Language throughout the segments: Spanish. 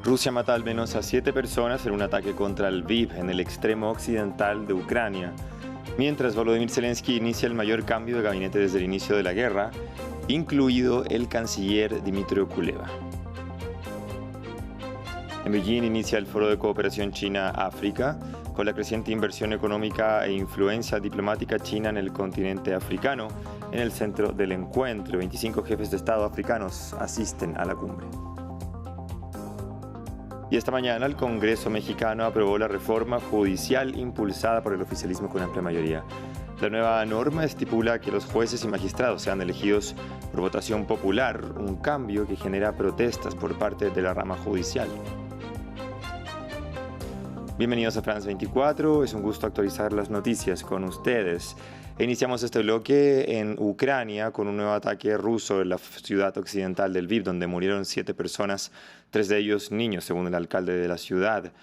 Rusia mata al menos a 7 personas en un ataque contra Lviv, en el extremo occidental de Ucrania, mientras Volodymyr Zelensky inicia el mayor cambio de gabinete desde el inicio de la guerra, incluido el canciller Dmytro Kuleba. En Beijing inicia el Foro de Cooperación China-África, con la creciente inversión económica e influencia diplomática china en el continente africano. En el centro del encuentro, 25 jefes de Estado africanos asisten a la cumbre. Y esta mañana el Congreso mexicano aprobó la reforma judicial impulsada por el oficialismo con amplia mayoría. La nueva norma estipula que los jueces y magistrados sean elegidos por votación popular, un cambio que genera protestas por parte de la rama judicial. Bienvenidos a France 24, es un gusto actualizar las noticias con ustedes. Iniciamos este bloque en Ucrania con un nuevo ataque ruso en la ciudad occidental de Lviv, donde murieron 7 personas, 3 de ellos niños, según el alcalde de la ciudad.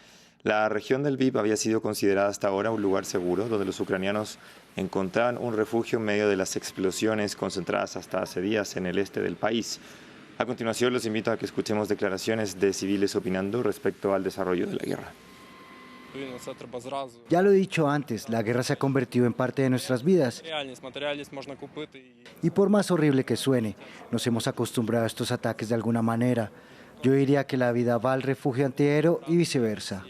La región de Lviv había sido considerada hasta ahora un lugar seguro, donde los ucranianos encontraban un refugio en medio de las explosiones concentradas hasta hace días en el este del país. A continuación, los invito a que escuchemos declaraciones de civiles opinando respecto al desarrollo de la guerra. Ya lo he dicho antes, la guerra se ha convertido en parte de nuestras vidas. Y por más horrible que suene, nos hemos acostumbrado a estos ataques de alguna manera. Yo diría que la vida va al refugio antiaéreo y viceversa.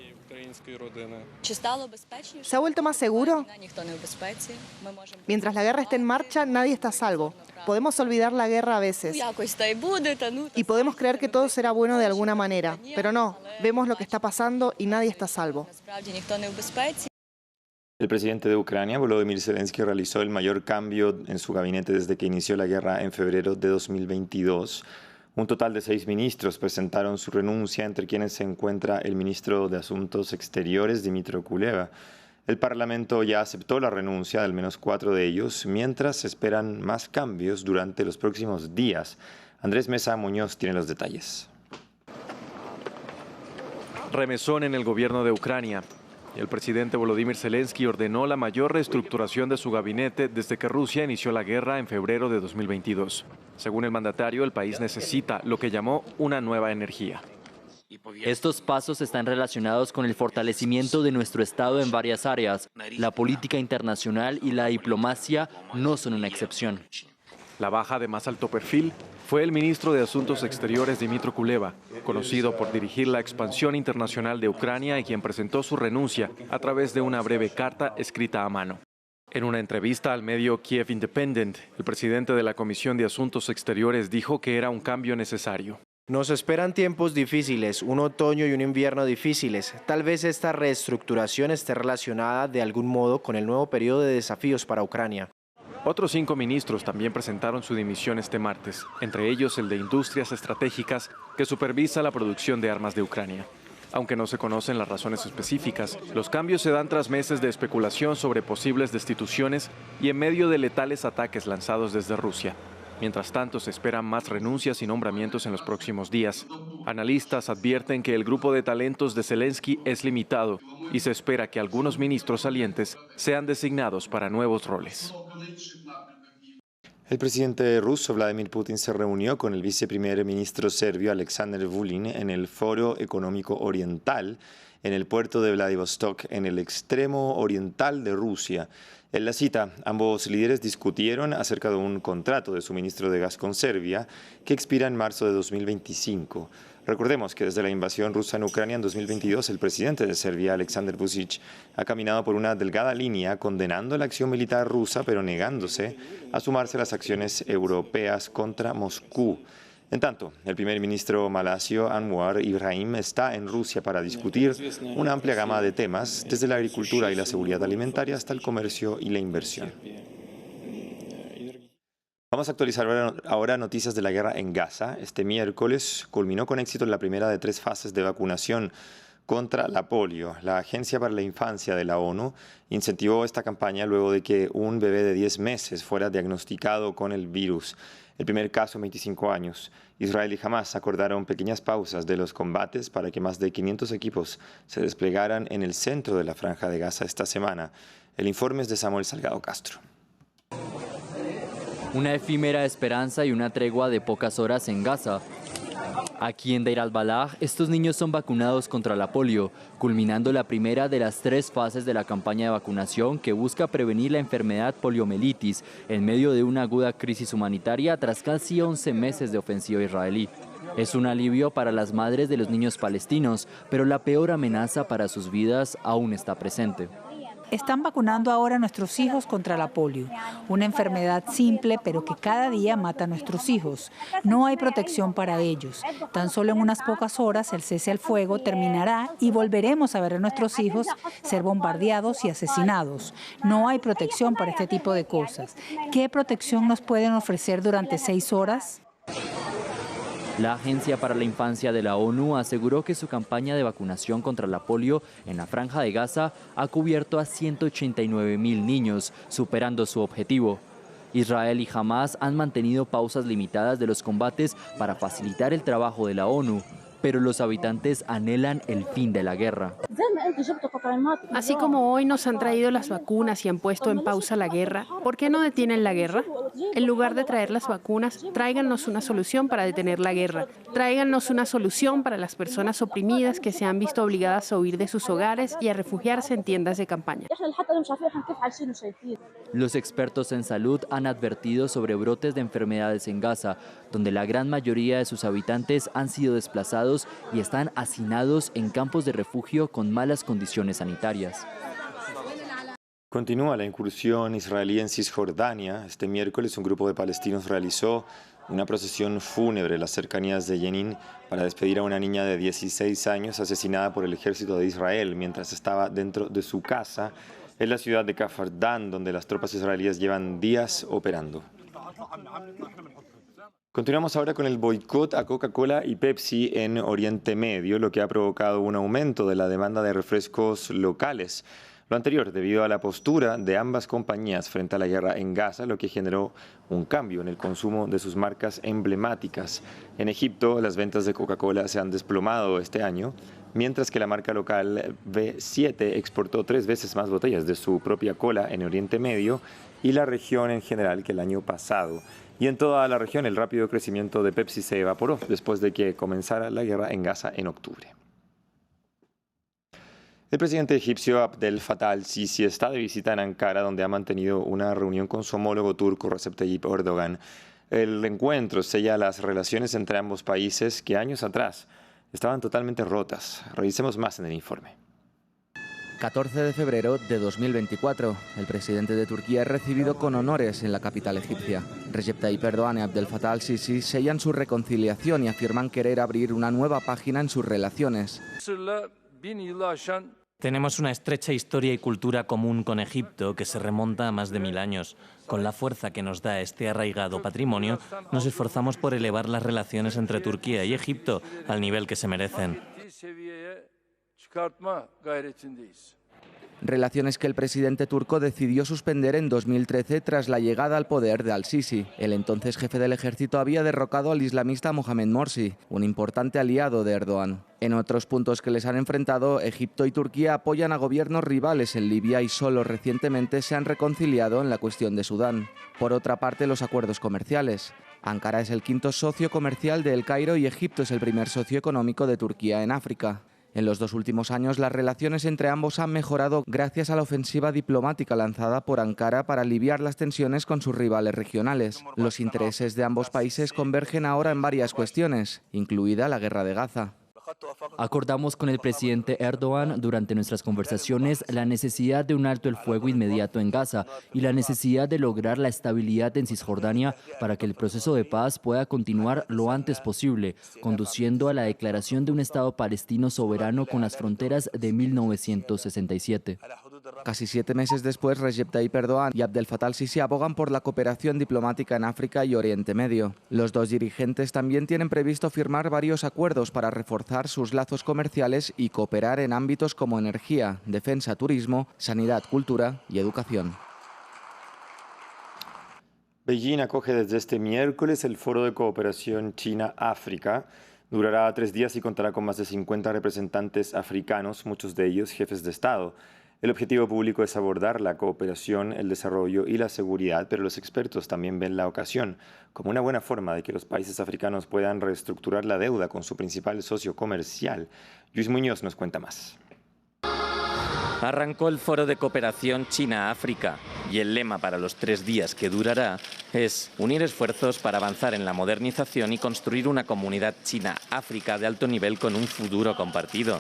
¿Se ha vuelto más seguro? Mientras la guerra esté en marcha, nadie está a salvo. Podemos olvidar la guerra a veces. Y podemos creer que todo será bueno de alguna manera. Pero no, vemos lo que está pasando y nadie está a salvo. El presidente de Ucrania, Volodymyr Zelensky, realizó el mayor cambio en su gabinete desde que inició la guerra en febrero de 2022. Un total de 6 ministros presentaron su renuncia, entre quienes se encuentra el ministro de Asuntos Exteriores, Dmytro Kuleba. El Parlamento ya aceptó la renuncia de al menos 4 de ellos, mientras se esperan más cambios durante los próximos días. Andrés Mesa Muñoz tiene los detalles. Remesón en el gobierno de Ucrania. El presidente Volodymyr Zelensky ordenó la mayor reestructuración de su gabinete desde que Rusia inició la guerra en febrero de 2022. Según el mandatario, el país necesita lo que llamó una nueva energía. Estos pasos están relacionados con el fortalecimiento de nuestro Estado en varias áreas. La política internacional y la diplomacia no son una excepción. La baja de más alto perfil fue el ministro de Asuntos Exteriores Dmytro Kuleba, conocido por dirigir la expansión internacional de Ucrania y quien presentó su renuncia a través de una breve carta escrita a mano. En una entrevista al medio Kiev Independent, el presidente de la Comisión de Asuntos Exteriores dijo que era un cambio necesario. Nos esperan tiempos difíciles, un otoño y un invierno difíciles. Tal vez esta reestructuración esté relacionada de algún modo con el nuevo periodo de desafíos para Ucrania. Otros 5 ministros también presentaron su dimisión este martes, entre ellos el de Industrias Estratégicas, que supervisa la producción de armas de Ucrania. Aunque no se conocen las razones específicas, los cambios se dan tras meses de especulación sobre posibles destituciones y en medio de letales ataques lanzados desde Rusia. Mientras tanto, se esperan más renuncias y nombramientos en los próximos días. Analistas advierten que el grupo de talentos de Zelensky es limitado y se espera que algunos ministros salientes sean designados para nuevos roles. El presidente ruso Vladimir Putin se reunió con el viceprimer ministro serbio Aleksandar Vulin en el Foro Económico Oriental en el puerto de Vladivostok, en el extremo oriental de Rusia. En la cita, ambos líderes discutieron acerca de un contrato de suministro de gas con Serbia que expira en marzo de 2025. Recordemos que desde la invasión rusa en Ucrania en 2022, el presidente de Serbia, Aleksandar Vučić, ha caminado por una delgada línea condenando la acción militar rusa, pero negándose a sumarse a las acciones europeas contra Moscú. En tanto, el primer ministro malasio Anwar Ibrahim está en Rusia para discutir una amplia gama de temas, desde la agricultura y la seguridad alimentaria hasta el comercio y la inversión. Vamos a actualizar ahora noticias de la guerra en Gaza. Este miércoles culminó con éxito la primera de 3 fases de vacunación contra la polio. La Agencia para la Infancia de la ONU incentivó esta campaña luego de que un bebé de 10 meses fuera diagnosticado con el virus. El primer caso en 25 años. Israel y Hamás acordaron pequeñas pausas de los combates para que más de 500 equipos se desplegaran en el centro de la Franja de Gaza esta semana. El informe es de Samuel Salgado Castro. Una efímera esperanza y una tregua de pocas horas en Gaza. Aquí en Deir al-Balah, estos niños son vacunados contra la polio, culminando la primera de las 3 fases de la campaña de vacunación que busca prevenir la enfermedad poliomielitis en medio de una aguda crisis humanitaria tras casi 11 meses de ofensiva israelí. Es un alivio para las madres de los niños palestinos, pero la peor amenaza para sus vidas aún está presente. Están vacunando ahora a nuestros hijos contra la polio, una enfermedad simple pero que cada día mata a nuestros hijos. No hay protección para ellos. Tan solo en unas pocas horas el cese al fuego terminará y volveremos a ver a nuestros hijos ser bombardeados y asesinados. No hay protección para este tipo de cosas. ¿Qué protección nos pueden ofrecer durante 6 horas? La Agencia para la Infancia de la ONU aseguró que su campaña de vacunación contra la polio en la Franja de Gaza ha cubierto a 189.000 niños, superando su objetivo. Israel y Hamás han mantenido pausas limitadas de los combates para facilitar el trabajo de la ONU, pero los habitantes anhelan el fin de la guerra. Así como hoy nos han traído las vacunas y han puesto en pausa la guerra, ¿por qué no detienen la guerra? En lugar de traer las vacunas, tráiganos una solución para detener la guerra. Tráiganos una solución para las personas oprimidas que se han visto obligadas a huir de sus hogares y a refugiarse en tiendas de campaña. Los expertos en salud han advertido sobre brotes de enfermedades en Gaza, donde la gran mayoría de sus habitantes han sido desplazados y están hacinados en campos de refugio con malas condiciones sanitarias. Continúa la incursión israelí en Cisjordania. Este miércoles un grupo de palestinos realizó una procesión fúnebre en las cercanías de Jenin para despedir a una niña de 16 años asesinada por el ejército de Israel mientras estaba dentro de su casa en la ciudad de Kfar Dan, donde las tropas israelíes llevan días operando. Continuamos ahora con el boicot a Coca-Cola y Pepsi en Oriente Medio, lo que ha provocado un aumento de la demanda de refrescos locales. Lo anterior debido a la postura de ambas compañías frente a la guerra en Gaza, lo que generó un cambio en el consumo de sus marcas emblemáticas. En Egipto, las ventas de Coca-Cola se han desplomado este año, mientras que la marca local B7 exportó 3 veces más botellas de su propia cola en Oriente Medio y la región en general que el año pasado. Y en toda la región el rápido crecimiento de Pepsi se evaporó después de que comenzara la guerra en Gaza en octubre. El presidente egipcio Abdel Fattah al-Sisi está de visita en Ankara, donde ha mantenido una reunión con su homólogo turco Recep Tayyip Erdogan. El encuentro sella las relaciones entre ambos países que años atrás estaban totalmente rotas. Revisemos más en el informe. 14 de febrero de 2024, el presidente de Turquía es recibido con honores en la capital egipcia. Recep Tayyip Erdogan y Abdel Fattah al-Sisi sellan su reconciliación y afirman querer abrir una nueva página en sus relaciones. Tenemos una estrecha historia y cultura común con Egipto que se remonta a más de 1000 años. Con la fuerza que nos da este arraigado patrimonio, nos esforzamos por elevar las relaciones entre Turquía y Egipto al nivel que se merecen. Relaciones que el presidente turco decidió suspender en 2013 tras la llegada al poder de al-Sisi. El entonces jefe del ejército había derrocado al islamista Mohamed Morsi, un importante aliado de Erdogan. En otros puntos que les han enfrentado, Egipto y Turquía apoyan a gobiernos rivales en Libia y solo recientemente se han reconciliado en la cuestión de Sudán. Por otra parte, los acuerdos comerciales. Ankara es el 5º socio comercial de El Cairo y Egipto es el primer socio económico de Turquía en África. En los 2 últimos años, las relaciones entre ambos han mejorado gracias a la ofensiva diplomática lanzada por Ankara para aliviar las tensiones con sus rivales regionales. Los intereses de ambos países convergen ahora en varias cuestiones, incluida la guerra de Gaza. Acordamos con el presidente Erdogan durante nuestras conversaciones la necesidad de un alto el fuego inmediato en Gaza y la necesidad de lograr la estabilidad en Cisjordania para que el proceso de paz pueda continuar lo antes posible, conduciendo a la declaración de un Estado palestino soberano con las fronteras de 1967. Casi 7 meses después, Recep Tayyip Erdogan y Abdel Fattah al-Sisi abogan por la cooperación diplomática en África y Oriente Medio. Los dos dirigentes también tienen previsto firmar varios acuerdos para reforzar sus lazos comerciales y cooperar en ámbitos como energía, defensa, turismo, sanidad, cultura y educación. Beijing acoge desde este miércoles el Foro de Cooperación China-África. Durará 3 días y contará con más de 50 representantes africanos, muchos de ellos jefes de Estado. El objetivo público es abordar la cooperación, el desarrollo y la seguridad, pero los expertos también ven la ocasión como una buena forma de que los países africanos puedan reestructurar la deuda con su principal socio comercial. Luis Muñoz nos cuenta más. Arrancó el Foro de Cooperación China-África y el lema para los 3 días que durará es unir esfuerzos para avanzar en la modernización y construir una comunidad China-África de alto nivel con un futuro compartido.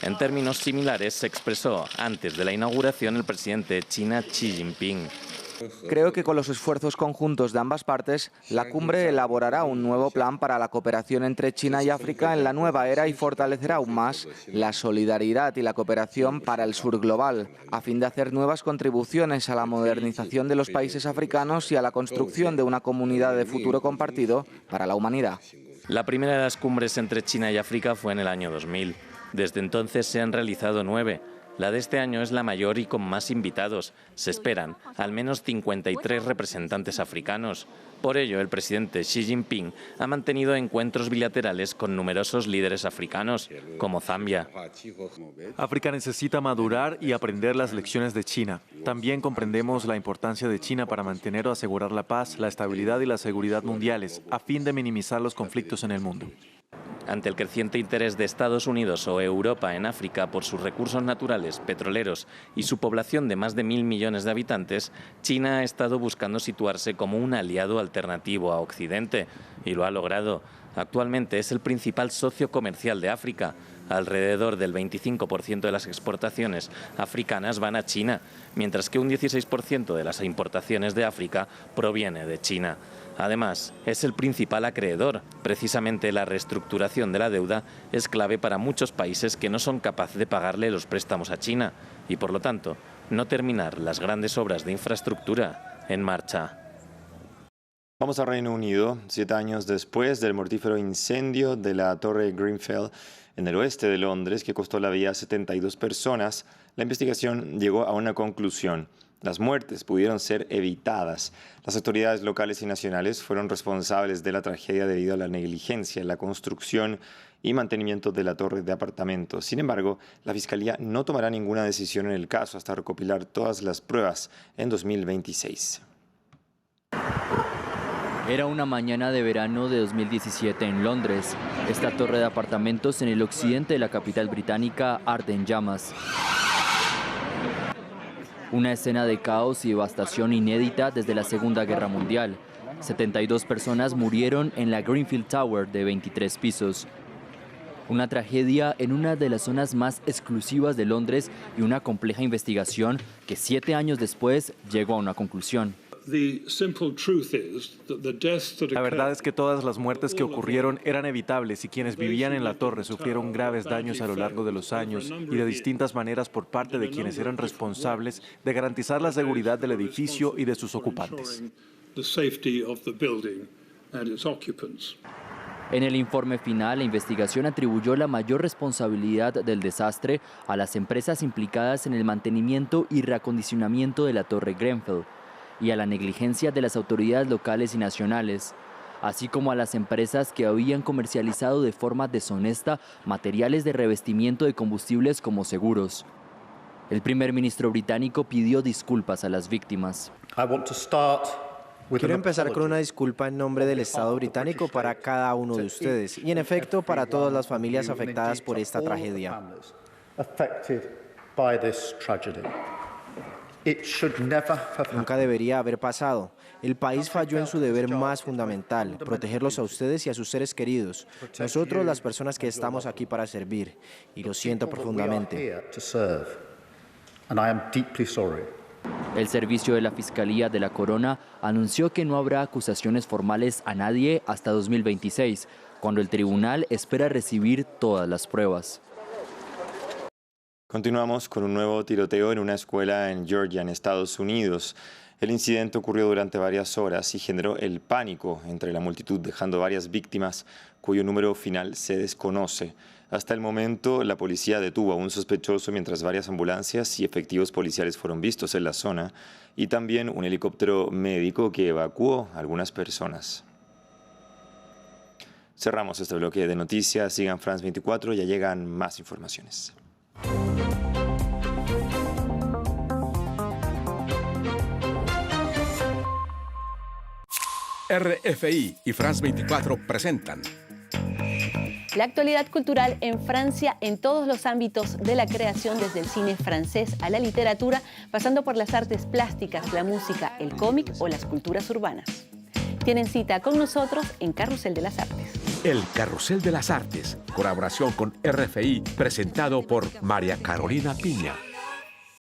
En términos similares se expresó antes de la inauguración el presidente de China, Xi Jinping. Creo que con los esfuerzos conjuntos de ambas partes, la cumbre elaborará un nuevo plan para la cooperación entre China y África en la nueva era y fortalecerá aún más la solidaridad y la cooperación para el sur global, a fin de hacer nuevas contribuciones a la modernización de los países africanos y a la construcción de una comunidad de futuro compartido para la humanidad. La primera de las cumbres entre China y África fue en el año 2000. Desde entonces se han realizado 9. La de este año es la mayor y con más invitados. Se esperan al menos 53 representantes africanos. Por ello, el presidente Xi Jinping ha mantenido encuentros bilaterales con numerosos líderes africanos, como Zambia. África necesita madurar y aprender las lecciones de China. También comprendemos la importancia de China para mantener o asegurar la paz, la estabilidad y la seguridad mundiales, a fin de minimizar los conflictos en el mundo. Ante el creciente interés de Estados Unidos o Europa en África por sus recursos naturales, petroleros y su población de más de 1.000 millones de habitantes, China ha estado buscando situarse como un aliado alternativo a Occidente y lo ha logrado. Actualmente es el principal socio comercial de África. Alrededor del 25% de las exportaciones africanas van a China, mientras que un 16% de las importaciones de África proviene de China. Además, es el principal acreedor. Precisamente la reestructuración de la deuda es clave para muchos países que no son capaces de pagarle los préstamos a China y, por lo tanto, no terminar las grandes obras de infraestructura en marcha. Vamos al Reino Unido. 7 años después del mortífero incendio de la Torre Grenfell en el oeste de Londres, que costó la vida a 72 personas, la investigación llegó a una conclusión. Las muertes pudieron ser evitadas. Las autoridades locales y nacionales fueron responsables de la tragedia debido a la negligencia en la construcción y mantenimiento de la torre de apartamentos. Sin embargo, la Fiscalía no tomará ninguna decisión en el caso hasta recopilar todas las pruebas en 2026. Era una mañana de verano de 2017 en Londres. Esta torre de apartamentos en el occidente de la capital británica arde en llamas. Una escena de caos y devastación inédita desde la Segunda Guerra Mundial. 72 personas murieron en la Grenfell Tower de 23 pisos. Una tragedia en una de las zonas más exclusivas de Londres y una compleja investigación que 7 años después llegó a una conclusión. La verdad es que todas las muertes que ocurrieron eran evitables y quienes vivían en la torre sufrieron graves daños a lo largo de los años y de distintas maneras por parte de quienes eran responsables de garantizar la seguridad del edificio y de sus ocupantes. En el informe final, la investigación atribuyó la mayor responsabilidad del desastre a las empresas implicadas en el mantenimiento y reacondicionamiento de la Torre Grenfell y a la negligencia de las autoridades locales y nacionales, así como a las empresas que habían comercializado de forma deshonesta materiales de revestimiento de combustibles como seguros. El primer ministro británico pidió disculpas a las víctimas. Quiero empezar con una disculpa en nombre del Estado británico para cada uno de ustedes y, en efecto, para todas las familias afectadas por esta tragedia. Nunca debería haber pasado. El país falló en su deber más fundamental, protegerlos a ustedes y a sus seres queridos. Nosotros, las personas que estamos aquí para servir. Y lo siento profundamente. El servicio de la Fiscalía de la Corona anunció que no habrá acusaciones formales a nadie hasta 2026, cuando el tribunal espera recibir todas las pruebas. Continuamos con un nuevo tiroteo en una escuela en Georgia, en Estados Unidos. El incidente ocurrió durante varias horas y generó el pánico entre la multitud, dejando varias víctimas cuyo número final se desconoce. Hasta el momento, la policía detuvo a un sospechoso mientras varias ambulancias y efectivos policiales fueron vistos en la zona y también un helicóptero médico que evacuó a algunas personas. Cerramos este bloque de noticias. Sigan France 24, ya llegan más informaciones. RFI y France 24 presentan la actualidad cultural en Francia en todos los ámbitos de la creación, desde el cine francés a la literatura, pasando por las artes plásticas, la música, el cómic o las culturas urbanas. Tienen cita con nosotros en Carrusel de las Artes. El Carrusel de las Artes, colaboración con RFI, presentado por María Carolina Piña.